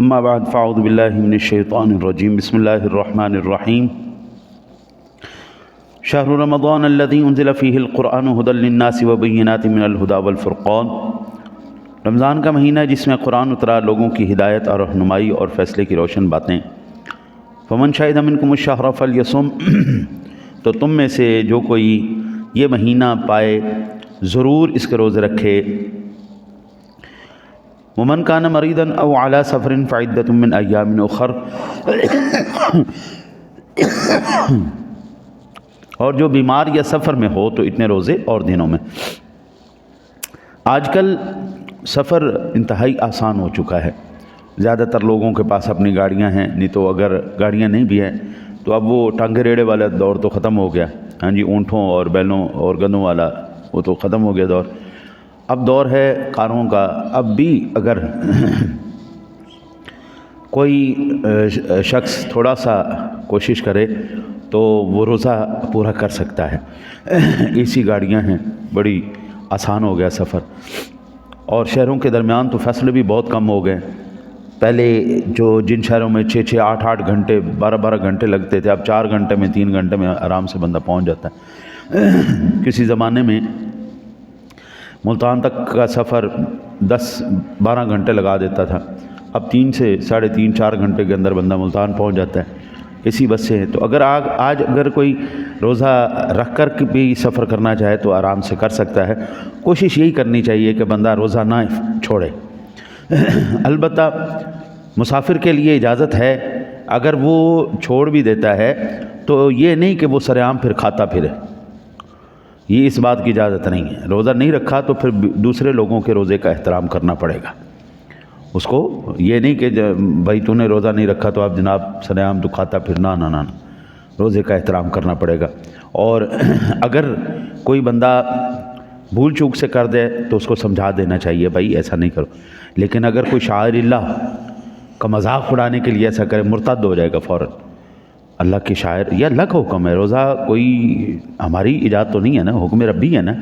اما بعد فاعوذ باللہ من الشیطان الرجیم بسم اللہ الرحمن الرحیم شہر رمضان الذی انزل فیہ القرآن ھدی للناس وبینات من الھدی والفرقان، رمضان کا مہینہ ہے جس میں قرآن اترا، لوگوں کی ہدایت اور رہنمائی اور فیصلے کی روشن باتیں۔ فمن شہد منکم الشہر فلیصم، تو تم میں سے جو کوئی یہ مہینہ پائے ضرور اس کے روزے رکھے۔ ومن کان مریضا او علی سفر فعدۃ من ایام اخر، اور جو بیمار یا سفر میں ہو تو اتنے روزے اور دنوں میں۔ آج کل سفر انتہائی آسان ہو چکا ہے، زیادہ تر لوگوں کے پاس اپنی گاڑیاں ہیں، نہیں تو اگر گاڑیاں نہیں بھی ہیں تو اب وہ ٹانگے ریڑے والا دور تو ختم ہو گیا، ہاں جی، اونٹوں اور بیلوں اور گدھوں والا وہ تو ختم ہو گیا دور، اب دور ہے کاروں کا۔ اب بھی اگر کوئی شخص تھوڑا سا کوشش کرے تو وہ روزہ پورا کر سکتا ہے۔ اے سی گاڑیاں ہیں، بڑی آسان ہو گیا سفر، اور شہروں کے درمیان تو فاصلے بھی بہت کم ہو گئے۔ پہلے جو جن شہروں میں 6-6 8-8 گھنٹے 12-12 گھنٹے لگتے تھے، اب 4 گھنٹے میں 3 گھنٹے میں آرام سے بندہ پہنچ جاتا ہے۔ کسی زمانے میں ملتان تک کا سفر 10-12 گھنٹے لگا دیتا تھا، اب 3 سے 3.5-4 گھنٹے کے اندر بندہ ملتان پہنچ جاتا ہے اسی بس سے۔ تو اگر آج اگر کوئی روزہ رکھ کر بھی سفر کرنا چاہے تو آرام سے کر سکتا ہے۔ کوشش یہی کرنی چاہیے کہ بندہ روزہ نہ چھوڑے۔ البتہ مسافر کے لیے اجازت ہے، اگر وہ چھوڑ بھی دیتا ہے تو یہ نہیں کہ وہ سر عام پھر کھاتا پھرے، یہ اس بات کی اجازت نہیں ہے۔ روزہ نہیں رکھا تو پھر دوسرے لوگوں کے روزے کا احترام کرنا پڑے گا اس کو، یہ نہیں کہ بھائی تو نے روزہ نہیں رکھا تو اب جناب سر عام تو کھاتا پھرنا، نہ روزے کا احترام کرنا پڑے گا۔ اور اگر کوئی بندہ بھول چوک سے کر دے تو اس کو سمجھا دینا چاہیے، بھائی ایسا نہیں کرو۔ لیکن اگر کوئی شاعر اللہ کا مذاق اڑانے کے لیے ایسا کرے، مرتد ہو جائے گا فوراً۔ اللہ کے شاعر، یہ اللہ کا حکم ہے، روزہ کوئی ہماری ایجاد تو نہیں ہے نا، حکم ربی ہے نا،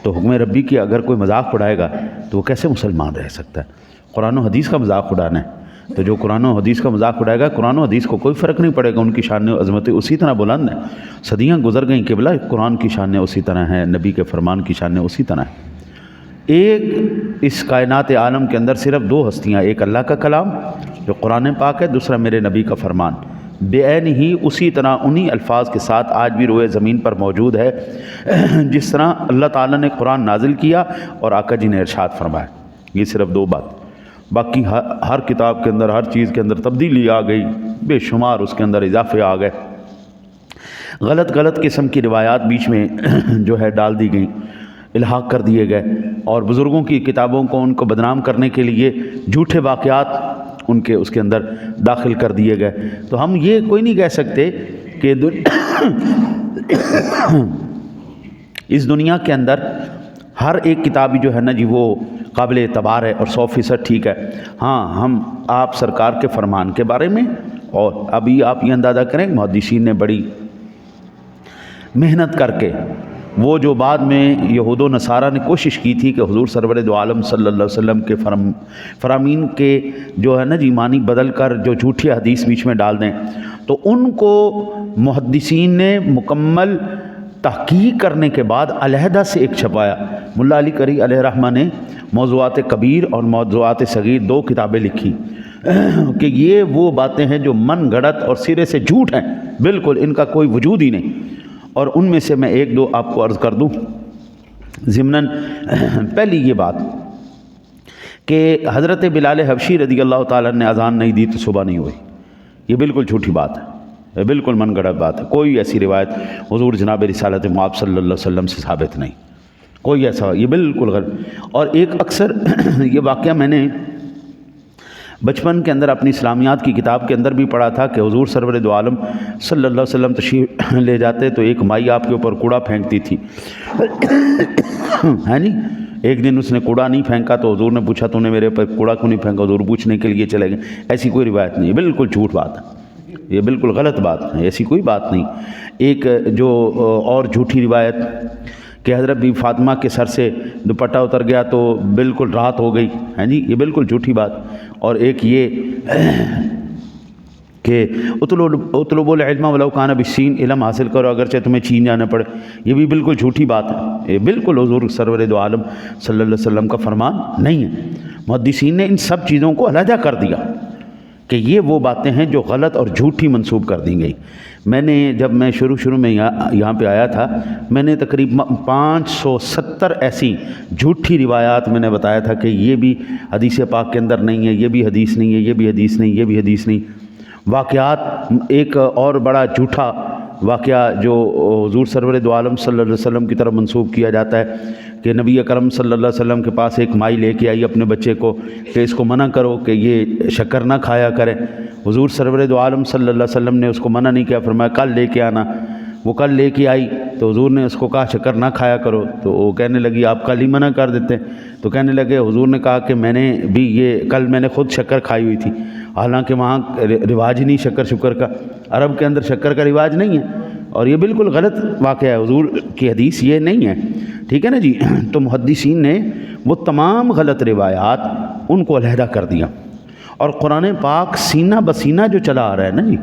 تو حکم ربی کی اگر کوئی مذاق اڑائے گا تو وہ کیسے مسلمان رہ سکتا ہے؟ قرآن و حدیث کا مذاق اڑانا ہے، تو جو قرآن و حدیث کا مذاق اڑائے گا، قرآن و حدیث کو کوئی فرق نہیں پڑے گا، ان کی شان و عظمت اسی طرح بلند ہیں، صدیاں گزر گئیں قبلہ، قرآن کی شان اسی طرح ہیں، نبی کے فرمان کی شان اسی طرح ہیں۔ ایک اس کائنات عالم کے اندر صرف 2 ہستیاں، ایک اللہ کا کلام جو قرآن پاک ہے، دوسرا میرے نبی کا فرمان، بے عین ہی اسی طرح انہی الفاظ کے ساتھ آج بھی روئے زمین پر موجود ہے، جس طرح اللہ تعالیٰ نے قرآن نازل کیا اور آقا جی نے ارشاد فرمایا۔ یہ صرف 2 بات، باقی ہر کتاب کے اندر، ہر چیز کے اندر تبدیلی آ گئی، بے شمار اس کے اندر اضافے آ گئے، غلط قسم کی روایات بیچ میں جو ہے ڈال دی گئیں، الحاق کر دیے گئے، اور بزرگوں کی کتابوں کو ان کو بدنام کرنے کے لیے جھوٹے واقعات ان کے اس کے اندر داخل کر دیے گئے۔ تو ہم یہ کوئی نہیں کہہ سکتے کہ اس دنیا کے اندر ہر ایک کتابی جو ہے نا جی وہ قابل اعتبار ہے اور 100% ٹھیک ہے۔ ہاں، ہم آپ سرکار کے فرمان کے بارے میں، اور ابھی آپ یہ اندازہ کریں محدثین نے بڑی محنت کر کے، وہ جو بعد میں یہود و نصارہ نے کوشش کی تھی کہ حضور سرور دو عالم صلی اللہ علیہ وسلم کے فرامین کے جو ہے نا جی معنی بدل کر جو جھوٹی حدیث بیچ میں ڈال دیں، تو ان کو محدثین نے مکمل تحقیق کرنے کے بعد علیحدہ سے ایک چھپایا۔ ملا علی قری علیہ رحمہ نے موضوعات کبیر اور موضوعات صغیر 2 کتابیں لکھی کہ یہ وہ باتیں ہیں جو من گھڑت اور سرے سے جھوٹ ہیں، بالکل ان کا کوئی وجود ہی نہیں۔ اور ان میں سے میں 1-2 آپ کو عرض کر دوں ضمناً۔ پہلی یہ بات کہ حضرت بلال حبشی رضی اللہ تعالیٰ نے اذان نہیں دی تو صبح نہیں ہوئی، یہ بالکل جھوٹی بات ہے، بالکل من گھڑت بات ہے، کوئی ایسی روایت حضور جناب رسالت مآب صلی اللہ علیہ وسلم سے ثابت نہیں، کوئی ایسا، یہ بالکل غلط۔ اور ایک اکثر یہ واقعہ میں نے بچپن کے اندر اپنی اسلامیات کی کتاب کے اندر بھی پڑھا تھا کہ حضور سرور دو عالم صلی اللہ علیہ وسلم تشریف لے جاتے تو ایک مائی آپ کے اوپر کوڑا پھینکتی تھی، ہے نہیں؟ ایک دن اس نے کوڑا نہیں پھینکا تو حضور نے پوچھا تو نے میرے اوپر کوڑا کیوں نہیں پھینکا؟ حضور پوچھنے کے لیے چلے گئے۔ ایسی کوئی روایت نہیں ہے، بالکل جھوٹ بات ہے، یہ بالکل غلط بات ہے، ایسی کوئی بات نہیں۔ ایک جو اور جھوٹی روایت کہ حضرت بی فاطمہ کے سر سے دوپٹہ اتر گیا تو بالکل رات ہو گئی، ہیں جی، یہ بالکل جھوٹی بات۔ اور ایک یہ کہ اطلبوا العلم ولو کان بالصین، علم حاصل کرو اگرچہ تمہیں چین جانا پڑے، یہ بھی بالکل جھوٹی بات ہے، یہ بالکل حضور سرور دو عالم صلی اللہ علیہ وسلم کا فرمان نہیں ہے۔ محدثین نے ان سب چیزوں کو علیحدہ کر دیا کہ یہ وہ باتیں ہیں جو غلط اور جھوٹی منسوب کر دی گئی۔ جب میں شروع میں یہاں پہ آیا تھا، میں نے تقریباً 570 ایسی جھوٹی روایات میں نے بتایا تھا کہ یہ بھی حدیث پاک کے اندر نہیں ہے، یہ بھی حدیث نہیں ہے، یہ بھی حدیث نہیں، یہ بھی حدیث نہیں۔ واقعات، ایک اور بڑا جھوٹا واقعہ جو حضور سرور دو عالم صلی اللہ علیہ وسلم کی طرف منسوب کیا جاتا ہے کہ نبی اکرم صلی اللہ علیہ وسلم کے پاس ایک مائی لے کے آئی اپنے بچے کو کہ اس کو منع کرو کہ یہ شکر نہ کھایا کرے۔ حضور سرور دو عالم صلی اللہ علیہ وسلم نے اس کو منع نہیں کیا، فرمایا کل لے کے آنا۔ وہ کل لے کے آئی تو حضور نے اس کو کہا شکر نہ کھایا کرو، تو وہ کہنے لگی آپ کل ہی منع کر دیتے۔ تو کہنے لگے حضور نے کہا کہ میں نے بھی کل میں نے خود شکر کھائی ہوئی تھی، حالانکہ وہاں رواج ہی نہیں شکر کا، عرب کے اندر شکر کا رواج نہیں ہے، اور یہ بالکل غلط واقعہ ہے، حضور کی حدیث یہ نہیں ہے، ٹھیک ہے نا جی۔ تو محدثین نے وہ تمام غلط روایات ان کو علیحدہ کر دیا، اور قرآن پاک سینہ بسینہ جو چلا آ رہا ہے نا جی،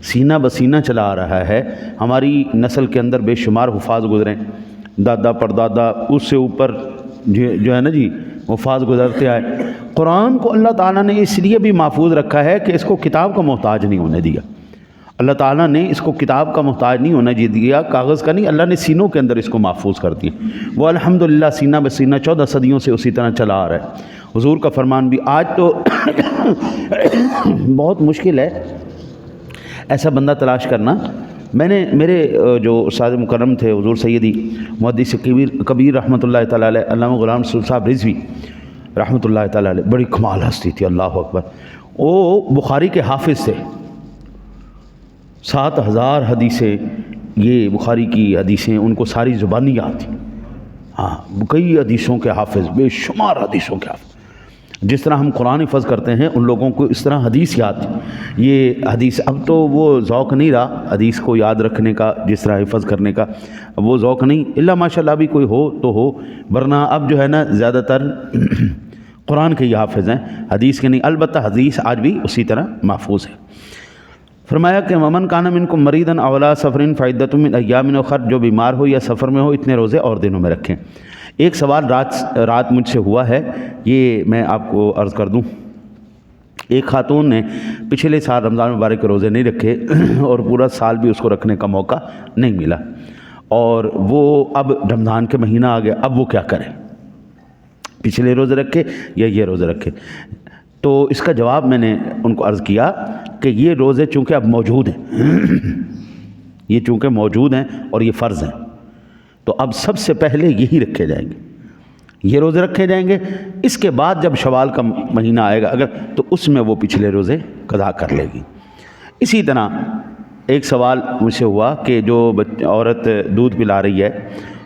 سینہ بسینہ چلا آ رہا ہے، ہماری نسل کے اندر بے شمار حفاظ گزرے، دادا پردادا اس سے اوپر جو ہے نا جی حفاظ گزرتے آئے۔ قرآن کو اللہ تعالیٰ نے اس لیے بھی محفوظ رکھا ہے کہ اس کو کتاب کا محتاج نہیں ہونے دیا۔ اللہ تعالیٰ نے اس کو کتاب کا محتاج نہیں ہونے دیا، کاغذ کا نہیں، اللہ نے سینوں کے اندر اس کو محفوظ کر دیا۔ وہ الحمدللہ سینہ بسینہ 14 صدیوں سے اسی طرح چلا آ رہا ہے۔ حضور کا فرمان بھی آج تو بہت مشکل ہے ایسا بندہ تلاش کرنا۔ میں نے میرے جو استاد مکرم تھے حضور سیدی محدث کبیر رحمۃ اللہ تعالیٰ علیہ، علامہ غلام رسول صاحب رضوی رحمۃ اللہ تعالیٰ علیہ، بڑی کمال ہستی تھی، اللہ اکبر۔ وہ بخاری کے حافظ تھے، 7000 حدیثیں، یہ بخاری کی حدیثیں ان کو ساری زبانی یاد تھیں، ہاں، کئی حدیثوں کے حافظ، بے شمار حدیثوں کے حافظ۔ جس طرح ہم قرآن حفظ کرتے ہیں ان لوگوں کو اس طرح حدیث یاد تھی۔ یہ حدیث اب تو وہ ذوق نہیں رہا حدیث کو یاد رکھنے کا، جس طرح حفظ کرنے کا اب وہ ذوق نہیں، اللہ ماشاء اللہ بھی کوئی ہو تو ہو، ورنہ اب جو ہے نا زیادہ تر قرآن کے ہی حافظ ہیں، حدیث کے نہیں۔ البتہ حدیث آج بھی اسی طرح محفوظ ہے۔ فرمایا کہ ومن کان منکم مریضا او علی سفر فعدۃ من ایام اخر، جو بیمار ہو یا سفر میں ہو اتنے روزے اور دنوں میں رکھیں۔ ایک سوال رات مجھ سے ہوا ہے، یہ میں آپ کو عرض کر دوں۔ ایک خاتون نے پچھلے سال رمضان مبارک کے روزے نہیں رکھے اور پورا سال بھی اس کو رکھنے کا موقع نہیں ملا، اور وہ اب رمضان کے مہینہ آ گیا، اب وہ کیا کرے، پچھلے روزے رکھے یا یہ روزے رکھے؟ تو اس کا جواب میں نے ان کو عرض کیا کہ یہ روزے چونکہ اب موجود ہیں، یہ چونکہ موجود ہیں اور یہ فرض ہیں، تو اب سب سے پہلے یہی رکھے جائیں گے، یہ روزے رکھے جائیں گے۔ اس کے بعد جب شوال کا مہینہ آئے گا اگر، تو اس میں وہ پچھلے روزے قضا کر لے گی۔ اسی طرح ایک سوال مجھ سے ہوا کہ جو عورت دودھ پلا رہی ہے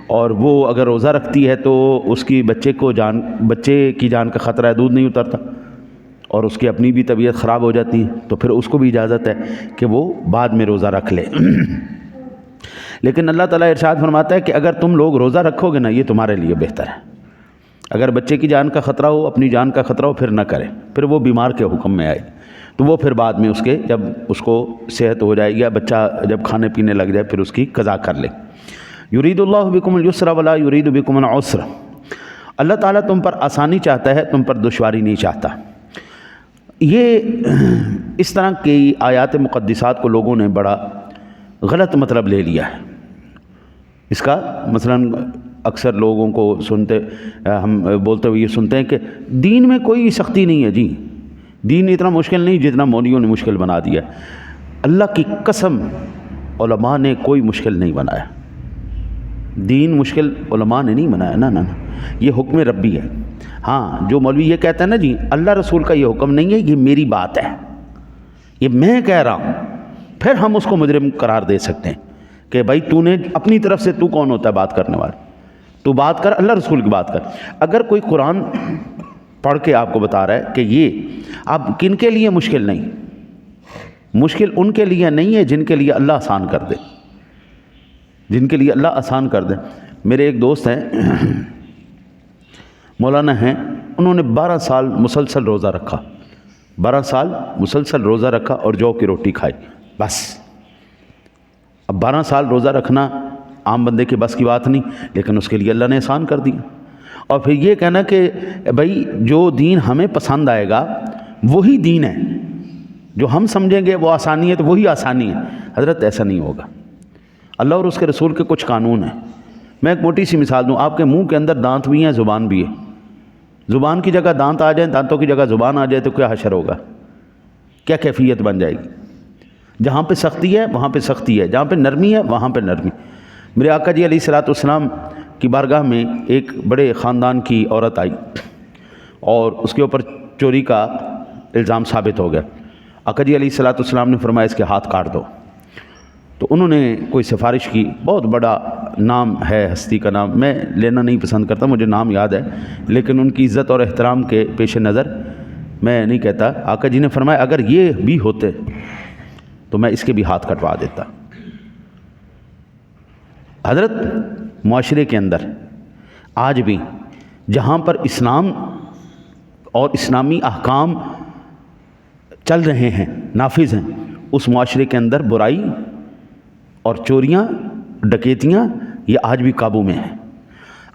اور وہ اگر روزہ رکھتی ہے تو اس کی بچے کی جان کا خطرہ ہے، دودھ نہیں اترتا، اور اس کی اپنی بھی طبیعت خراب ہو جاتی ہے، تو پھر اس کو بھی اجازت ہے کہ وہ بعد میں روزہ رکھ لے۔ لیکن اللہ تعالیٰ ارشاد فرماتا ہے کہ اگر تم لوگ روزہ رکھو گے نا، یہ تمہارے لیے بہتر ہے۔ اگر بچے کی جان کا خطرہ ہو، اپنی جان کا خطرہ ہو، پھر نہ کرے، پھر وہ بیمار کے حکم میں آئے، تو وہ پھر بعد میں اس کے جب اس کو صحت ہو جائے گی یا بچہ جب کھانے پینے لگ جائے پھر اس کی قضا کر لے۔ یرید اللہ بکم الیسر ولا یرید بکم العسر، اللہ تعالیٰ تم پر آسانی چاہتا ہے، تم پر دشواری نہیں چاہتا۔ یہ اس طرح کی آیات مقدسات کو لوگوں نے بڑا غلط مطلب لے لیا ہے اس کا۔ مثلاً اکثر لوگوں کو ہم بولتے ہوئے یہ سنتے ہیں کہ دین میں کوئی سختی نہیں ہے، جی دین اتنا مشکل نہیں جتنا مولویوں نے مشکل بنا دیا۔ اللہ کی قسم علماء نے کوئی مشکل نہیں بنایا، دین مشکل علماء نے نہیں بنایا، نہ یہ حکم ربی ہے۔ ہاں، جو مولوی یہ کہتا ہے نا جی اللہ رسول کا یہ حکم نہیں ہے، یہ میری بات ہے، یہ میں کہہ رہا ہوں، پھر ہم اس کو مجرم قرار دے سکتے ہیں کہ بھائی تو نے اپنی طرف سے، تو کون ہوتا ہے بات کرنے والا، تو بات کر، اللہ رسول کی بات کر۔ اگر کوئی قرآن پڑھ کے آپ کو بتا رہا ہے کہ یہ اب کن کے لیے مشکل نہیں، مشکل ان کے لیے نہیں ہے جن کے لیے اللہ آسان کر دے، جن کے لیے اللہ آسان کر دے۔ میرے ایک دوست ہیں مولانا ہیں، انہوں نے 12 سال مسلسل روزہ رکھا، 12 سال مسلسل روزہ رکھا اور جو کی روٹی کھائی بس۔ اب 12 سال روزہ رکھنا عام بندے کے بس کی بات نہیں، لیکن اس کے لیے اللہ نے آسان کر دیا۔ اور پھر یہ کہنا کہ بھائی جو دین ہمیں پسند آئے گا وہی دین ہے، جو ہم سمجھیں گے وہ آسانی ہے تو وہی آسانی ہے، حضرت ایسا نہیں ہوگا۔ اللہ اور اس کے رسول کے کچھ قانون ہیں۔ میں ایک موٹی سی مثال دوں، آپ کے منہ کے اندر دانت بھی ہیں، زبان بھی ہے، زبان کی جگہ دانت آ جائیں، دانتوں کی جگہ زبان آ جائے تو کیا حشر ہوگا، کیا کیفیت بن جائے گی؟ جہاں پہ سختی ہے وہاں پہ سختی ہے، جہاں پہ نرمی ہے وہاں پہ نرمی۔ میرے آقا جی علیہ الصلوۃ والسلام کی بارگاہ میں ایک بڑے خاندان کی عورت آئی اور اس کے اوپر چوری کا الزام ثابت ہو گیا۔ آقا جی علیہ الصلوۃ والسلام نے فرمایا اس کے ہاتھ کاٹ دو۔ تو انہوں نے کوئی سفارش کی، بہت بڑا نام ہے ہستی کا نام، میں لینا نہیں پسند کرتا، مجھے نام یاد ہے لیکن ان کی عزت اور احترام کے پیش نظر میں نہیں کہتا۔ آقا جی نے فرمایا اگر یہ بھی ہوتے تو میں اس کے بھی ہاتھ کٹوا دیتا۔ حضرت معاشرے کے اندر آج بھی جہاں پر اسلام اور اسلامی احکام چل رہے ہیں، نافذ ہیں، اس معاشرے کے اندر برائی اور چوریاں، ڈکیتیاں یہ آج بھی قابو میں ہیں۔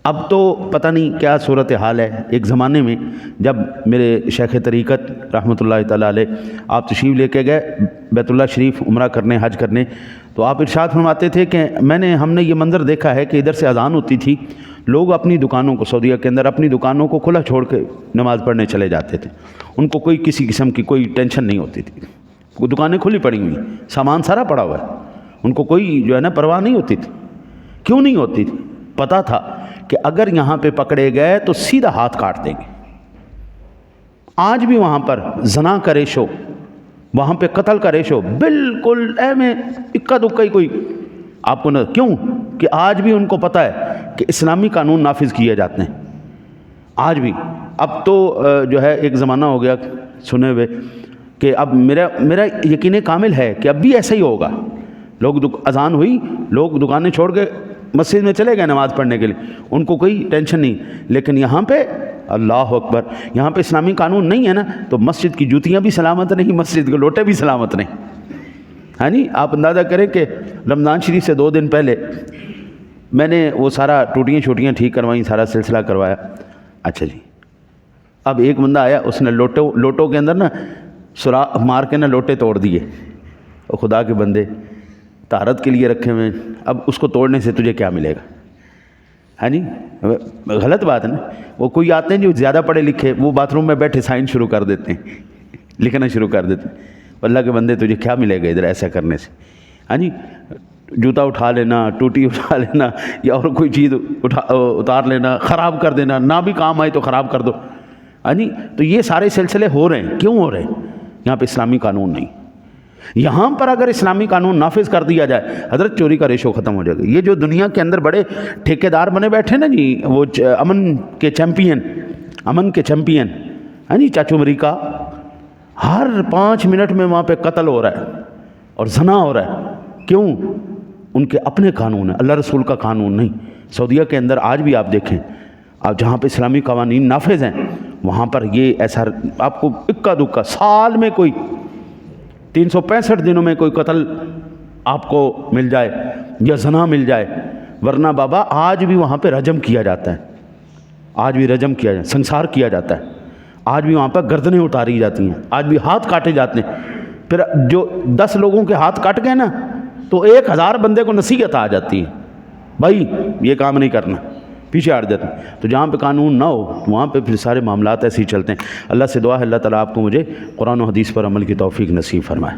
اب تو پتہ نہیں کیا صورتحال ہے۔ ایک زمانے میں جب میرے شیخ طریقت رحمۃ اللہ تعالیٰ علیہ آپ تشریف لے کے گئے بیت اللہ شریف عمرہ کرنے، حج کرنے، تو آپ ارشاد فرماتے تھے کہ ہم نے یہ منظر دیکھا ہے کہ ادھر سے اذان ہوتی تھی، لوگ اپنی دکانوں کو، سعودیہ کے اندر اپنی دکانوں کو کھلا چھوڑ کے نماز پڑھنے چلے جاتے تھے، ان کو کوئی کسی قسم کی کوئی ٹینشن نہیں ہوتی تھی، دکانیں کھلی پڑی ہوئی، سامان سارا پڑا ہوا ہے، ان کو کوئی جو ہے نا پرواہ نہیں ہوتی تھی۔ کیوں نہیں ہوتی تھی؟ پتہ تھا کہ اگر یہاں پہ پکڑے گئے تو سیدھا ہاتھ کاٹ دیں گے۔ آج بھی وہاں پر زنا کا ریشو، وہاں پہ قتل کا ریشو بالکل میں اکا دکا ہی کوئی آپ کو نہ، کیوں کہ آج بھی ان کو پتہ ہے کہ اسلامی قانون نافذ کیے جاتے ہیں آج بھی۔ اب تو جو ہے ایک زمانہ ہو گیا سنے ہوئے کہ اب میرا یقین کامل ہے کہ اب بھی ایسا ہی ہوگا۔ لوگ اذان ہوئی، لوگ دکانیں چھوڑ کے مسجد میں چلے گئے نماز پڑھنے کے لیے، ان کو کوئی ٹینشن نہیں۔ لیکن یہاں پہ اللہ اکبر، یہاں پہ اسلامی قانون نہیں ہے نا، تو مسجد کی جوتیاں بھی سلامت نہیں، مسجد کے لوٹے بھی سلامت نہیں۔ ہاں جی، آپ اندازہ کریں کہ رمضان شریف سے 2 دن پہلے میں نے وہ سارا ٹوٹیاں چھوٹیاں ٹھیک کروائیں، سارا سلسلہ کروایا۔ اچھا جی، اب ایک بندہ آیا، اس نے لوٹوں کے اندر نا سوراخ مار کے نا لوٹے توڑ دیے۔ اور خدا کے بندے طہارت کے لیے رکھے ہوئے، اب اس کو توڑنے سے تجھے کیا ملے گا؟ ہاں جی، غلط بات ہے نا۔ وہ کوئی آتے ہیں جو زیادہ پڑھے لکھے، وہ باتھ روم میں بیٹھے سائن شروع کر دیتے ہیں، لکھنا شروع کر دیتے ہیں۔ اللہ کے بندے تجھے کیا ملے گا ادھر ایسا کرنے سے؟ ہاں جی، جوتا اٹھا لینا، ٹوٹی اٹھا لینا، یا اور کوئی چیز اتار لینا، خراب کر دینا، نہ بھی کام آئے تو خراب کر دو۔ ہاں جی، تو یہ سارے سلسلے ہو رہے ہیں، کیوں ہو رہے ہیں؟ یہاں پہ اسلامی قانون نہیں۔ یہاں پر اگر اسلامی قانون نافذ کر دیا جائے، حضرت چوری کا ریشو ختم ہو جائے گا۔ یہ جو دنیا کے اندر بڑے ٹھیکیدار بنے بیٹھے نا جی، وہ امن کے چیمپئن، ہاں جی، چاچو امریکہ، ہر 5 منٹ میں وہاں پہ قتل ہو رہا ہے اور زنا ہو رہا ہے۔ کیوں؟ ان کے اپنے قانون ہیں، اللہ رسول کا قانون نہیں۔ سعودیہ کے اندر آج بھی آپ دیکھیں، آپ جہاں پہ اسلامی قوانین نافذ ہیں وہاں پر یہ ایسا آپ کو اکا دکا سال میں کوئی 365 دنوں میں کوئی قتل آپ کو مل جائے یا زنا مل جائے، ورنہ بابا آج بھی وہاں پہ رجم کیا جاتا ہے، آج بھی رجم کیا جاتا ہے، سنسار کیا جاتا ہے، آج بھی وہاں پہ گردنیں اتاری جاتی ہیں، آج بھی ہاتھ کاٹے جاتے ہیں۔ پھر جو 10 لوگوں کے ہاتھ کاٹ گئے نا تو 1000 بندے کو نصیحت آ جاتی ہے، بھائی یہ کام نہیں کرنا، پیچھے ہٹ جاتے ہیں۔ تو جہاں پہ قانون نہ ہو وہاں پہ پھر سارے معاملات ایسے ہی چلتے ہیں۔ اللہ سے دعا ہے اللہ تعالیٰ آپ کو مجھے قرآن و حدیث پر عمل کی توفیق نصیب فرمائے۔